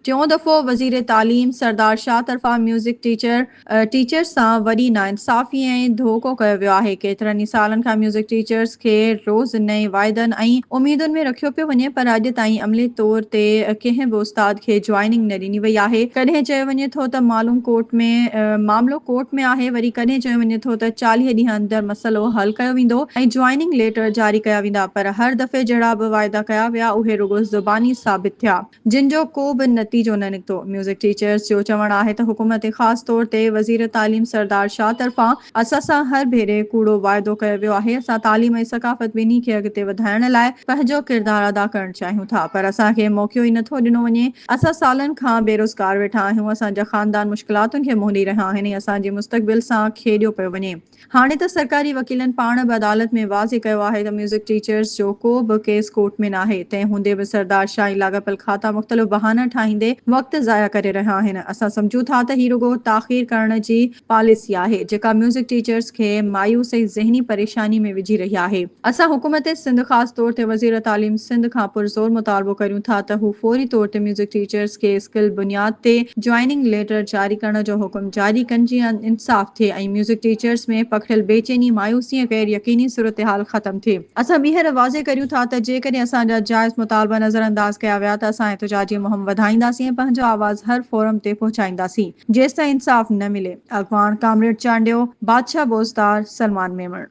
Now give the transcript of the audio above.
टियों दफ़ो वज़ीर तालीम सरदार शाह तरफ़ां म्यूज़िक टीचर्स सां वॾी नाइंसाफ़ी ऐं धोखो कयो वियो आहे। केतिरनि ई सालनि खां म्यूज़िक टीचर्स खे रोज़ नए वाइदनि ऐं उमीदुनि में रखियो पियो वञे, पर अॼु ताईं अमली तौर ते कंहिं बि उस्ताद खे ज्वाइनिंग न ॾिनी वई आहे। कॾहिं चयो वञे थो त मामलो कोर्ट में आहे, वरी कॾहिं चयो वञे थो त 40 ॾींहं अंदरि मसइलो हल कयो वेंदो ऐं ज्वाइनिंग लेटर जारी कया वेंदा, पर हर दफ़े जहिड़ा बि वाइदा कया विया उहे रुगो ज़ुबानी साबित थिया, जिन जो को बि नतीजो न निकितो। म्यूज़िक टीचर्स जो चवणु आहे त हुकूमत ख़ासि तौर ते वज़ीर तालीम सरदार शाह तरफ़ां असां सां हर भेरे कूड़ो वाइदो कयो वियो आहे। असां तालीम ऐं सक़ाफ़त ॿिन्ही खे अॻिते वधाइण लाइ पंहिंजो किरदारु अदा करणु चाहियूं था, पर असांखे मौक़ो ई नथो ॾिनो वञे। असां सालनि खां बेरोज़गार वेठा आहियूं, असांजा ख़ानदान मुश्किलातुनि खे मोड़ी रहिया आहिनि ऐं असांजे मुस्तक़बिल सां खेॾियो पियो वञे। हाणे त सरकारी वकीलनि पाण बि अदालत में वाज़े कयो आहे त म्यूज़िक टीचर्स जो को बि केस कोर्ट में न आहे। तंहिं हूंदे बि सरदार शाह लाॻापियल खाता मुख़्तलिफ़ बहाना ठाहींदे वक़्तु ज़ाया करे रहिया आहिनि। असां सम्झूं था त ही रुगो ताख़ीर करण जी पॉलिसी आहे, जेका म्यूज़िक टीचर्स खे मायूस ऐं ज़हनी परेशानी में विझी रही आहे। असां हुकूमत सिंध ख़ासि तौर ते वज़ीर तालीम सिंध खां पुरज़ोर मुतालबो करियूं था त हू फ़ौरी तौर ते म्यूज़िक टीचर्स खे स्किल बुनियाद ते ज्वाइनिंग लेटर जारी करण जो हुकुम जारी कनि, जीअं इंसाफ़ थिए ऐं म्यूज़िक टीचर्स में पखिड़ियल बेचैनी, मायूसी ऐं गैर यकीनी सूरत हाल ख़त्म थिए। असां ॿीहर वाज़े करियूं था त जेकॾहिं असांजा जाइज़ मुतालबा नज़रअंदाज कया विया त असां एहतिजाजी मुहिम वधाईंदासीं ऐं पंहिंजो आवाज़ हर फोरम ते पहुचाईंदासीं जेसिताईं इंसाफ़ न मिले। अॻवान कामरेड चांडियो, बादशाह बोज़दार, सलमान मेमण।